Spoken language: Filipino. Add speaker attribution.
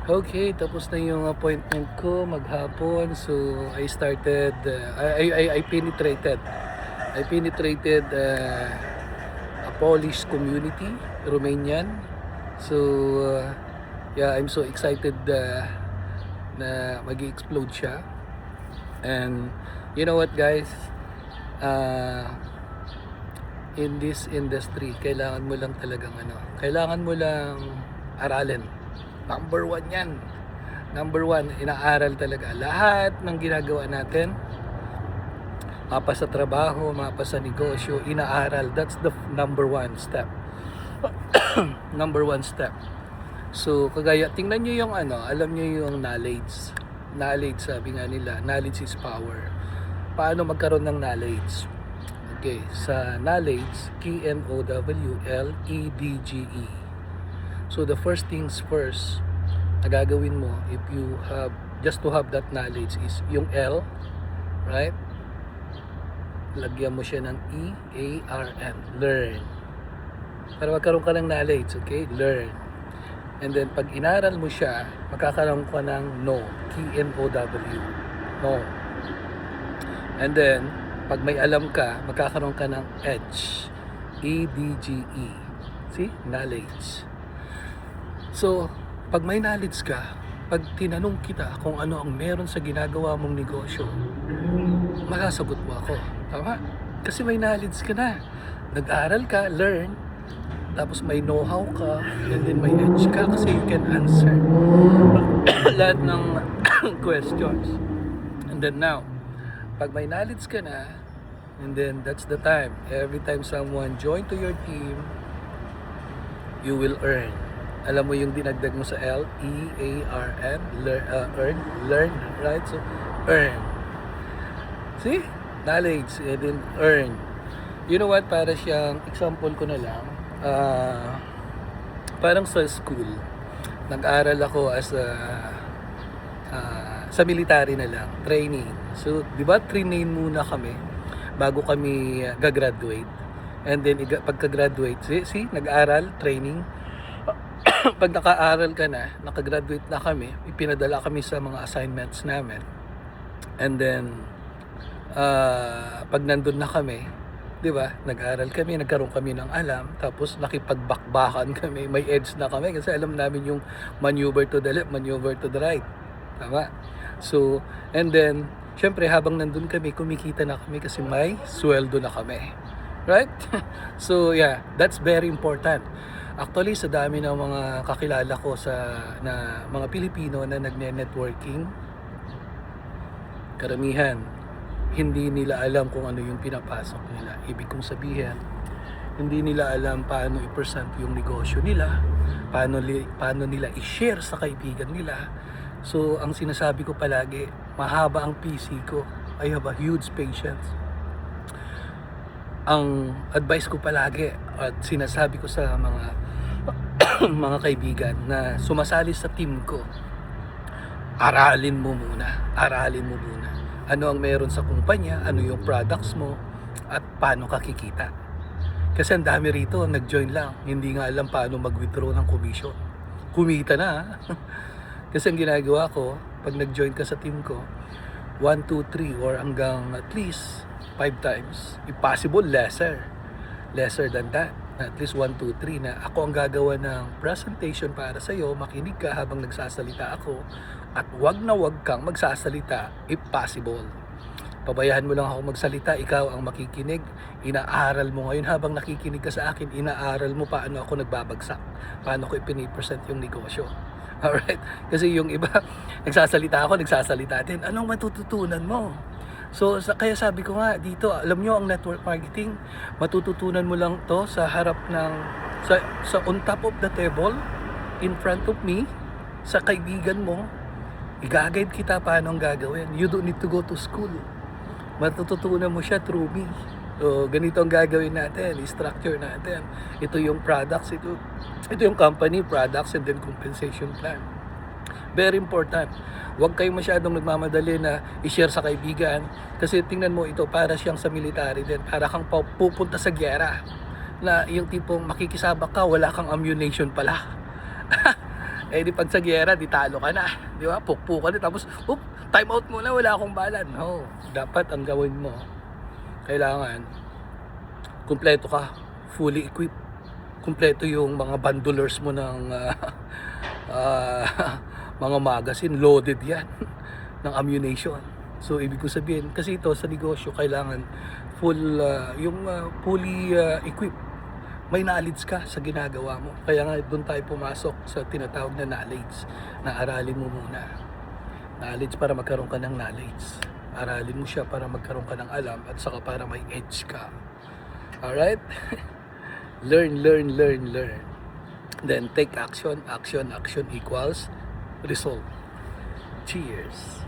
Speaker 1: Okay, tapos na yung appointment ko maghapon. So, I started, I penetrated. A Polish community, Romanian. So, yeah, I'm so excited na mag-explode siya. And you know what, guys? Uh, in this industry, kailangan mo lang talagang kailangan mo lang aralin. Number one yan. Number one, inaaral talaga. Lahat ng ginagawa natin, mapa sa trabaho, mapa sa negosyo, inaaral. That's the number one step. Number one step. So, kagaya, tingnan nyo yung alam nyo yung knowledge. Knowledge, sabi nga nila, knowledge is power. Paano magkaroon ng knowledge? Okay, sa knowledge, Knowledge. So the first things first na gagawin mo if you have, just to have that knowledge is yung L, right? Lagyan mo siya ng E-A-R-N, learn. Para magkaroon ka ng knowledge, okay? Learn. And then pag inaral mo siya, magkakaroon ka ng know, K-N-O-W, know. And then pag may alam ka, magkakaroon ka ng edge, E-D-G-E. See? Knowledge. So, pag may knowledge ka, pag tinanong kita kung ano ang meron sa ginagawa mong negosyo, makasagot mo ako. Tama? Kasi may knowledge ka na. Nag-aral ka, learn, tapos may know-how ka, and then may edge ka kasi you can answer lahat ng questions. And then now, pag may knowledge ka na, and then that's the time. Every time someone join to your team, you will earn. Alam mo yung dinagdag mo sa L, E-A-R-N, learn, right? So, earn. See? Knowledge, and then earn. You know what? Para siyang, example ko na lang, parang sa school, nag-aral ako as sa military na lang, training. So, di ba, training muna kami bago kami gagraduate. And then, pagka-graduate, see, nag-aral, training. Pag naka-aral ka na, nakagraduate na kami, ipinadala kami sa mga assignments namin. And then, pag nandun na kami, di ba, nag-aral kami, nagkaroon kami ng alam, tapos nakipagbakbakan kami, may edge na kami, kasi alam namin yung maneuver to the left, maneuver to the right. Tama? So, and then, syempre, habang nandun kami, kumikita na kami kasi may sweldo na kami. Right? So, yeah, that's very important. Actually, sa dami ng mga kakilala ko na mga Pilipino na nagne-networking, karamihan, hindi nila alam kung ano yung pinapasok nila. Ibig kong sabihin, hindi nila alam paano i-present yung negosyo nila, paano nila i-share sa kaibigan nila. So, ang sinasabi ko palagi, mahaba ang PC ko. I have a huge patience. Ang advice ko palagi at sinasabi ko sa mga mga kaibigan na sumasali sa team ko, aralin mo muna. Ano ang meron sa kumpanya, ano yung products mo, at paano ka kikita. Kasi ang dami rito, nag-join lang, hindi nga alam paano mag-withdraw ng commission. Kumita na. Kasi ang ginagawa ko, pag nag-join ka sa team ko, 1, 2, 3 or hanggang at least 5 times, if possible lesser than that, at least 1, 2, 3 na ako ang gagawa ng presentation para sa iyo, makinig ka habang nagsasalita ako, at wag na wag kang magsasalita if possible. Pabayaan mo lang ako magsalita, ikaw ang makikinig. Inaaral mo ngayon habang nakikinig ka sa akin, inaaral mo paano ako nagbabagsak, paano ko ipinipresent yung negosyo. Alright? Kasi yung iba, nagsasalita din. Anong matututunan mo? So, kaya sabi ko nga dito, alam nyo ang network marketing, matututunan mo lang to sa harap ng, sa on top of the table, in front of me, sa kaibigan mo, i-guide kita paano ang gagawin. You don't need to go to school. Matututunan mo siya through me. So, ganito ang gagawin natin, i-structure natin. Ito yung products, ito yung company, products, and then compensation plan. Very important. Huwag kayo masyadong nagmamadali na i-share sa kaibigan. Kasi tingnan mo ito, para siyang sa military din. Para kang pupunta sa gyera. Na yung tipong makikisabak ka, wala kang ammunition pala. Eh di pag sa giyera, di talo ka na. Di ba? Pukpuk ka na. Tapos, time out muna, wala akong bala. No, dapat ang gawin mo, kailangan, kumpleto ka, fully equipped. Kumpleto yung mga bandolers mo ng ah, mga magazine, loaded yan ng ammunition. So, ibig ko sabihin, kasi ito sa negosyo, kailangan fully equipped. May knowledge ka sa ginagawa mo. Kaya nga doon tayo pumasok sa tinatawag na knowledge, na aralin mo muna. Knowledge para magkaroon ka ng knowledge. Aralin mo siya para magkaroon ka ng alam at saka para may edge ka. Alright? Learn. Then take action. Action equals result. Cheers!